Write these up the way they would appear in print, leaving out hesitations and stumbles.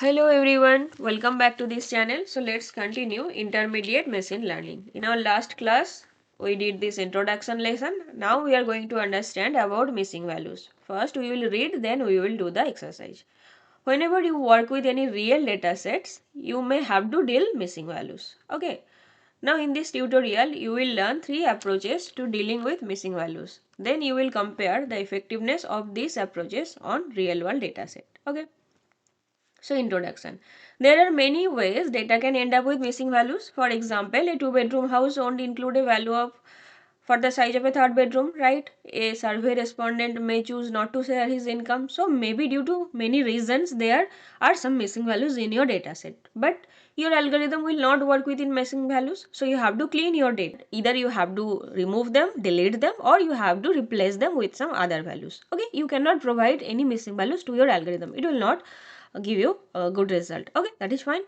Hello everyone, welcome back to this channel. So let's continue intermediate machine learning. In our last class, we did this introduction lesson. Now we are going to understand about missing values. First we will read, then we will do the exercise. Whenever you work with any real data sets, you may have to deal missing values. Okay. Now in this tutorial, you will learn 3 approaches to dealing with missing values. Then you will compare the effectiveness of these approaches on real world dataset. Okay. So introduction. There are many ways data can end up with missing values. For example, a 2-bedroom house won't include a value of for the size of a third bedroom, right? A survey respondent may choose not to share his income. So maybe due to many reasons there are some missing values in your data set. But your algorithm will not work within missing values. So you have to clean your data. Either you have to remove them, delete them, or you have to replace them with some other values. Okay, you cannot provide any missing values to your algorithm. It will not give you a good result. Okay, that is fine.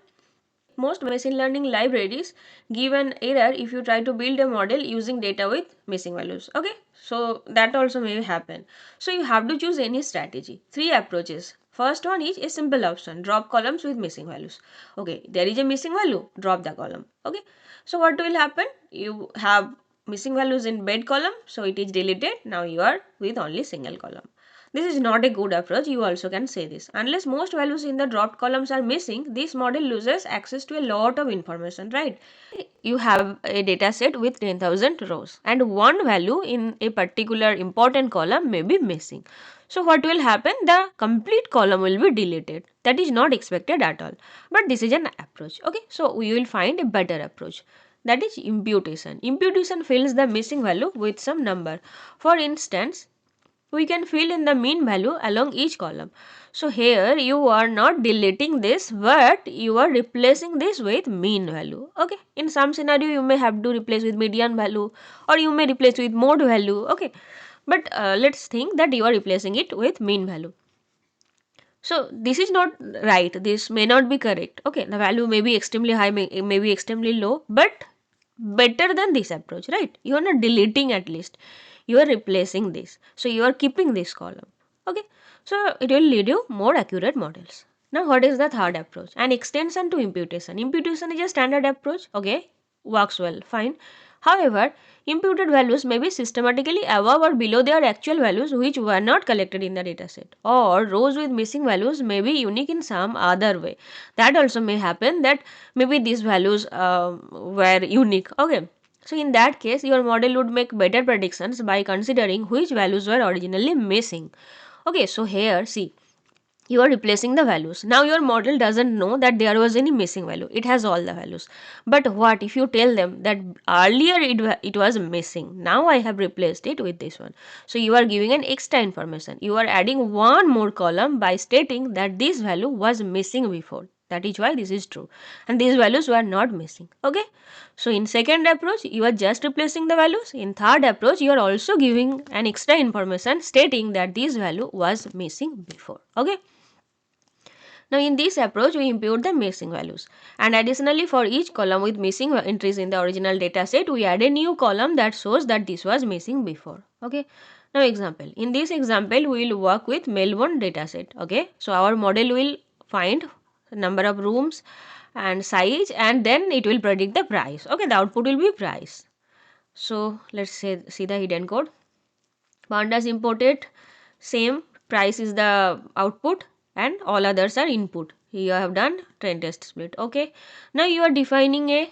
Most machine learning libraries give an error if you try to build a model using data with missing values. Okay, so that also may happen. So you have to choose any strategy. 3 approaches. First one is a simple option, drop columns with missing values. Okay, there is a missing value, drop the column. Okay, so what will happen? You have missing values in bed column, so it is deleted. Now you are with only single column. This is not a good approach, you also can say this. Unless most values in the dropped columns are missing, this model loses access to a lot of information, right? You have a data set with 10,000 rows and one value in a particular important column may be missing. So what will happen? The complete column will be deleted. That is not expected at all. But this is an approach. Okay, so we will find a better approach. That is imputation. Imputation fills the missing value with some number. For instance, we can fill in the mean value along each column. So here you are not deleting this, but you are replacing this with mean value. Okay, in some scenario you may have to replace with median value or you may replace with mode value. Okay, but let's think that you are replacing it with mean value. So this is not right, this may not be correct. Okay, the value may be extremely high, may be extremely low, but better than this approach, right? You are not deleting, at least you are replacing this, so you are keeping this column. Okay, so it will lead you more accurate models. Now what is the third approach? An extension to imputation. Imputation is a standard approach. Okay, works well, fine. However, imputed values may be systematically above or below their actual values which were not collected in the dataset, or rows with missing values may be unique in some other way. That also may happen, that maybe these values were unique. Okay, so in that case your model would make better predictions by considering which values were originally missing. Okay, so here see, you are replacing the values. Now your model doesn't know that there was any missing value, it has all the values. But what if you tell them that earlier it was missing, now I have replaced it with this one. So you are giving an extra information, you are adding one more column by stating that this value was missing before. That is why this is true, and these values were not missing. Okay, so in second approach you are just replacing the values. In third approach you are also giving an extra information stating that this value was missing before. Okay, now in this approach we impute the missing values, and additionally for each column with missing entries in the original data set we add a new column that shows that this was missing before. Okay, now example. In this example we will work with Melbourne data set. Okay, so our model will find number of rooms and size, and then it will predict the price. Okay, the output will be price. So let's say see the hidden code. Pandas imported, same, price is the output and all others are input. You have done trend test split. Okay, now you are defining a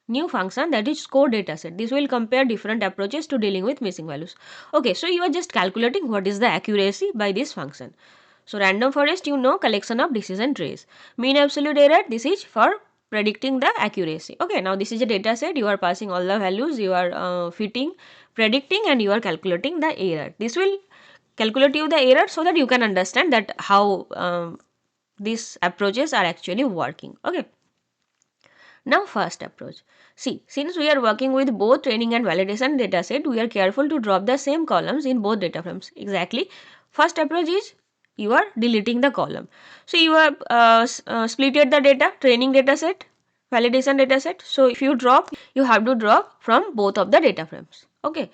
new function, that is score dataset. This will compare different approaches to dealing with missing values. Okay, so you are just calculating what is the accuracy by this function. So random forest, you know, collection of decision trees. Mean absolute error, this is for predicting the accuracy. Okay, now this is a data set, you are passing all the values, you are fitting, predicting, and you are calculating the error. This will calculate you the error so that you can understand that how these approaches are actually working. Okay, now first approach. See, since we are working with both training and validation data set, we are careful to drop the same columns in both data frames. Exactly. First approach is you are deleting the column. So you have splitted the data, training data set, validation data set. So if you drop, you have to drop from both of the data frames. Okay.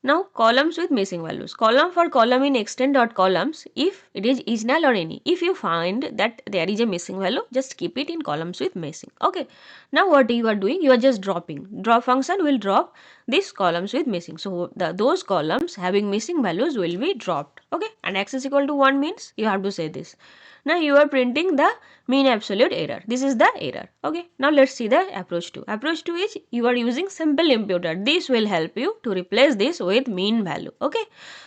Now columns with missing values. Column for column in extend.columns if it is null or any. If you find that there is a missing value, just keep it in columns with missing. Okay. Now what you are doing? You are just dropping. Drop function will drop these columns with missing. So those columns having missing values will be dropped. Okay. And x is equal to 1 means you have to say this. Now you are printing the mean absolute error. This is the error. Okay. Now let's see the approach 2. Approach 2 is you are using simple imputer. This will help you to replace this with mean value. Okay.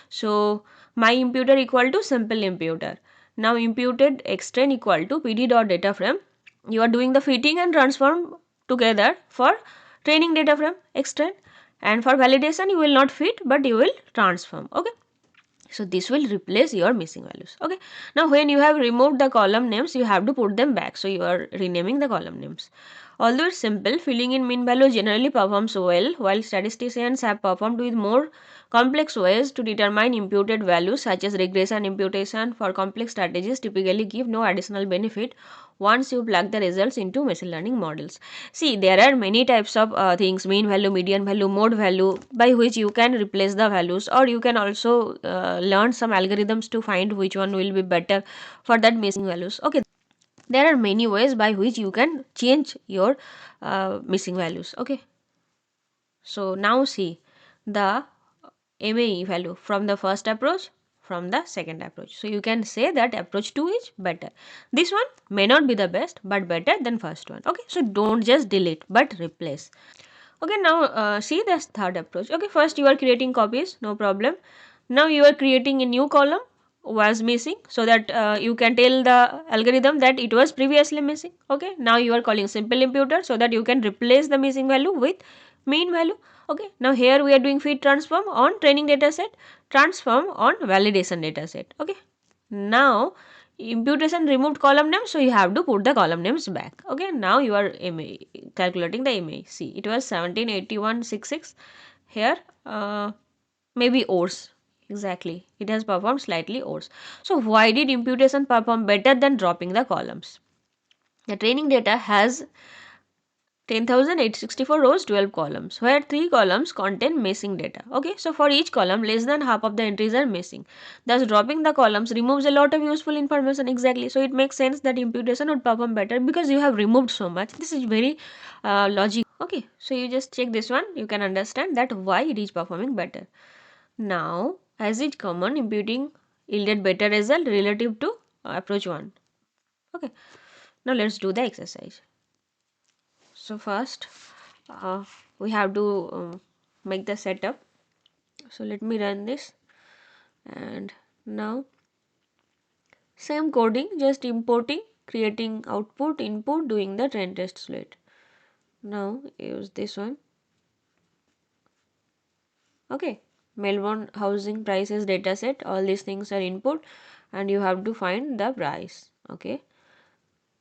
So my imputer equal to simple imputer. Now imputed extend equal to pd.dataframe. You are doing the fitting and transform together for training data frame extend, and for validation you will not fit but you will transform. Okay. So this will replace your missing values. Okay. Now when you have removed the column names, you have to put them back. So you are renaming the column names. Although it's simple, filling in mean value generally performs well, while statisticians have performed with more complex ways to determine imputed values, such as regression imputation for complex strategies typically give no additional benefit once you plug the results into machine learning models. See, there are many types of things: mean value, median value, mode value, by which you can replace the values, or you can also learn some algorithms to find which one will be better for that missing values. Okay, there are many ways by which you can change your missing values. Okay, so now see the MAE value from the first approach, from the second approach. So you can say that approach 2 is better. This one may not be the best but better than first one. Okay, so don't just delete but replace. Okay, now see the third approach. Okay, first you are creating copies, no problem. Now you are creating a new column was missing, so that you can tell the algorithm that it was previously missing. Okay, now you are calling simple imputer so that you can replace the missing value with mean value. Okay, now here we are doing fit transform on training dataset, transform on validation dataset. Okay, now imputation removed column names, so you have to put the column names back. Okay, now you are calculating the MA. See, it was 1781.66. Here maybe ORS. Exactly, it has performed slightly ORS. So why did imputation perform better than dropping the columns? The training data has 10,864 rows, 12 columns, where 3 columns contain missing data. Okay, so for each column, less than half of the entries are missing. Thus, dropping the columns removes a lot of useful information. Exactly, so it makes sense that imputation would perform better because you have removed so much. This is very logical. Okay, so you just check this one, you can understand that why it is performing better. Now, as is common, imputing yielded better result relative to approach 1. Okay, now let's do the exercise. So first we have to make the setup. So let me run this, and now same coding, just importing, creating output, input, doing the train test slate. Now use this one. Okay, Melbourne housing prices dataset, all these things are input and you have to find the price. Okay,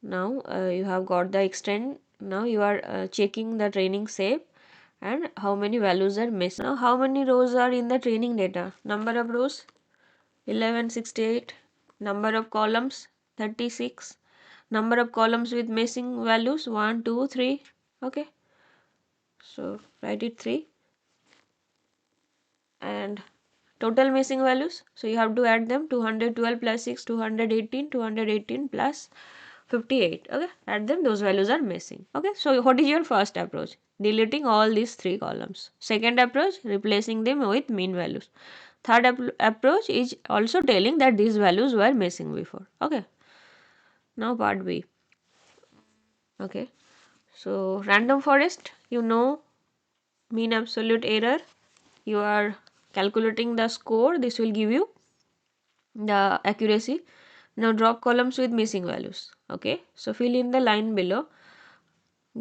now you have got the extend. Now you are checking the training shape and how many values are missing. Now how many rows are in the training data? Number of rows 1168, number of columns 36, number of columns with missing values 1 2 3. Okay, so write it 3, and total missing values, so you have to add them: 212 plus 6, 218, 218 plus 58. Okay, add them, those values are missing. Okay, so what is your first approach? Deleting all these 3 columns. Second approach, replacing them with mean values. Third approach is also telling that these values were missing before. Okay, now part B. Okay, so random forest, you know, mean absolute error, you are calculating the score, this will give you the accuracy. Now drop columns with missing values. Okay, so fill in the line below,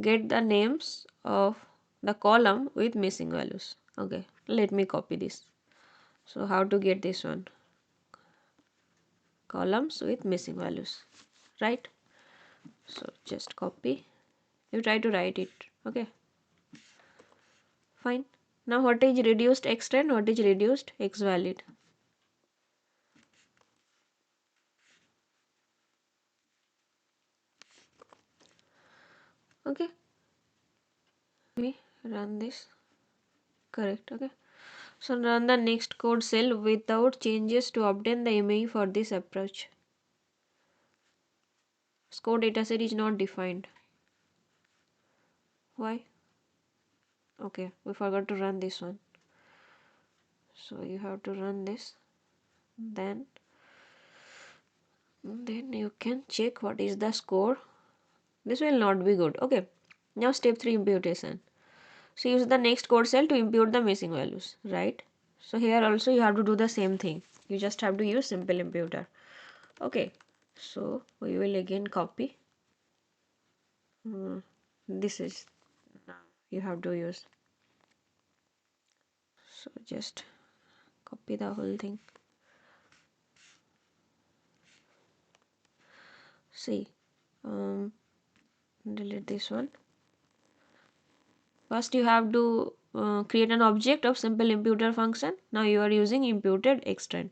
get the names of the column with missing values. Okay, let me copy this. So how to get this one? Columns with missing values, right? So just copy, you try to write it. Okay, fine. Now what is reduced extend, what is reduced x valid? Okay, we run this. Correct. Okay, So run the next code cell without changes to obtain the MAE for this approach. Score dataset is not defined. Why? Okay, we forgot to run this one. So you have to run this. Then you can check what is the score. This will not be good. Okay. Now step 3, imputation. So use the next code cell to impute the missing values, right? So here also you have to do the same thing. You just have to use simple imputer. Okay. So we will again copy. This is you have to use. So just copy the whole thing. See, delete this one. First you have to create an object of simple imputer function. Now you are using imputed extend.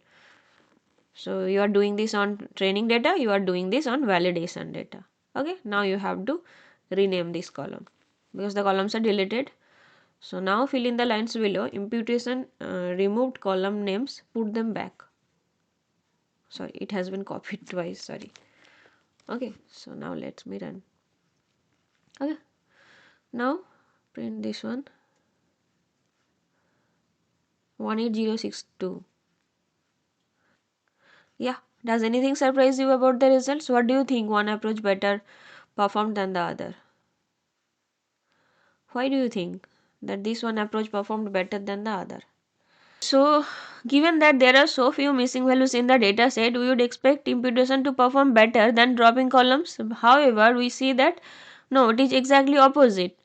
So you are doing this on training data, you are doing this on validation data. Okay, now you have to rename this column because the columns are deleted. So now fill in the lines below. Imputation removed column names, put them back. Sorry, it has been copied twice. Sorry. Okay, so now let me run. Okay, now print this one 18062. Yeah, does anything surprise you about the results? What do you think one approach better performed than the other? Why do you think that this one approach performed better than the other? So, given that there are so few missing values in the data set, we would expect imputation to perform better than dropping columns. However, we see that no, it is exactly opposite.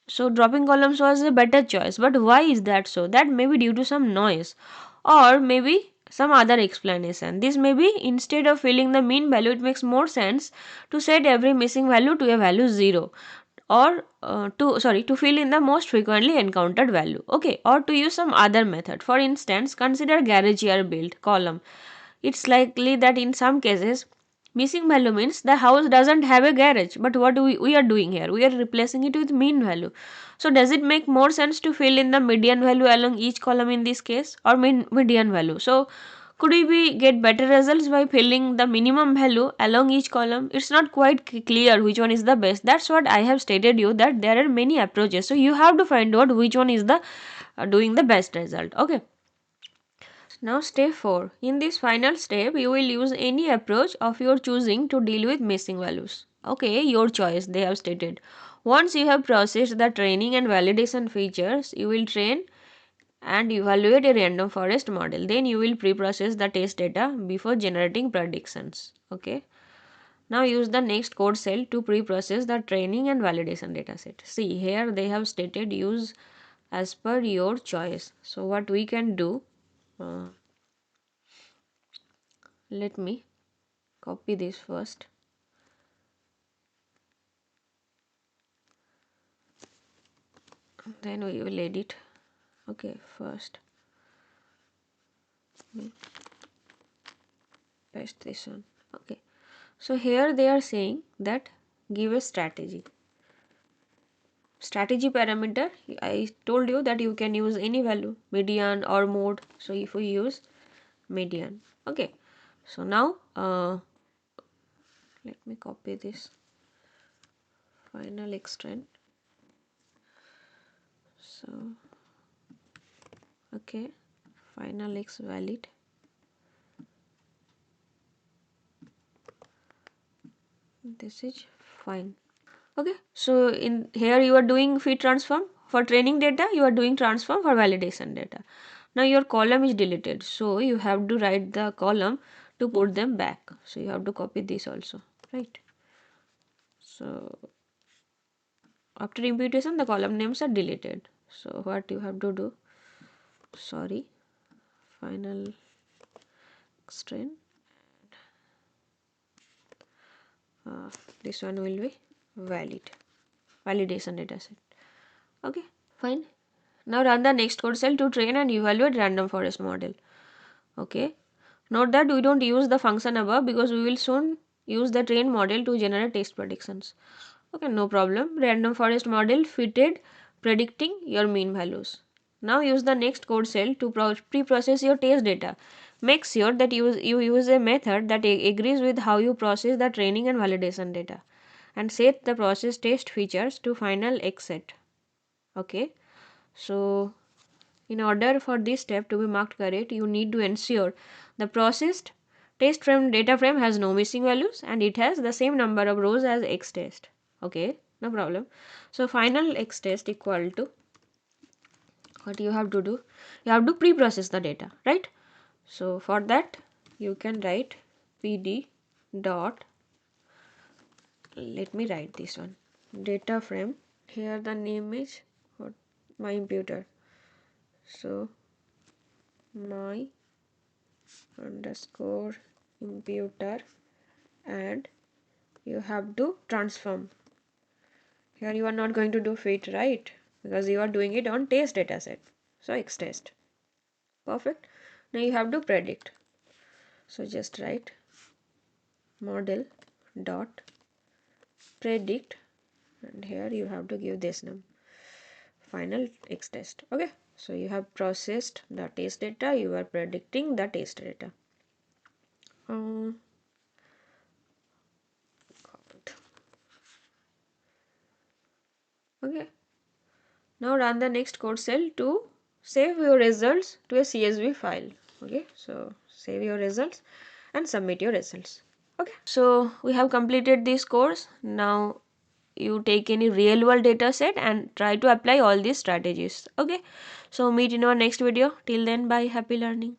So, dropping columns was a better choice. But why is that so? That may be due to some noise or maybe some other explanation. This may be instead of filling the mean value, it makes more sense to set every missing value to a value 0 or to fill in the most frequently encountered value, okay, or to use some other method. For instance, consider garage year built column. It's likely that in some cases missing value means the house doesn't have a garage, but what we are doing here, we are replacing it with mean value. So does it make more sense to fill in the median value along each column in this case, or median value? So could we get better results by filling the minimum value along each column? It's not quite clear which one is the best. That's what I have stated you, that there are many approaches. So you have to find out which one is the doing the best result. Okay. Now step 4. In this final step, you will use any approach of your choosing to deal with missing values. Okay, your choice, they have stated. Once you have processed the training and validation features, you will train and evaluate a random forest model. Then you will pre-process the test data before generating predictions. Okay. Now use the next code cell to pre-process the training and validation dataset. See, here they have stated use as per your choice. So what we can do, let me copy this first. Then we will edit. Okay, first paste this one. Okay. So here they are saying that give a strategy parameter. I told you that you can use any value, median or mode. So if we use median, okay. So now let me copy this final extend. So okay, final x valid. This is fine. Okay, so in here you are doing fit transform for training data, you are doing transform for validation data. Now your column is deleted, so you have to write the column to put them back. So you have to copy this also, right? So after imputation the column names are deleted. So what you have to do, sorry, final extend, this one will be validation dataset. Okay, fine. Now run the next code cell to train and evaluate random forest model. Okay. Note that we don't use the function above because we will soon use the train model to generate test predictions. Okay, no problem. Random forest model fitted predicting your mean values. Now use the next code cell to pre-process your test data. Make sure that you use a method that agrees with how you process the training and validation data, and set the process test features to final X set. Okay, so in order for this step to be marked correct, you need to ensure the processed test frame data frame has no missing values and it has the same number of rows as X test. Okay, no problem. So final X test equal to, what you have to do, you have to pre-process the data, right? So for that you can write pd dot, let me write this one, data frame. Here the name is what, my imputer. So my underscore imputer, and you have to transform. Here you are not going to do fit, right? Because you are doing it on test dataset. So X test. Perfect. Now you have to predict. So just write model dot predict, and here you have to give this name, final X test. Okay, so you have processed the test data, you are predicting the test data. Okay, now run the next code cell to save your results to a CSV file. Okay, so save your results and submit your results. Okay, so we have completed this course. Now you take any real world data set and try to apply all these strategies. Okay, so meet in our next video. Till then, bye, happy learning.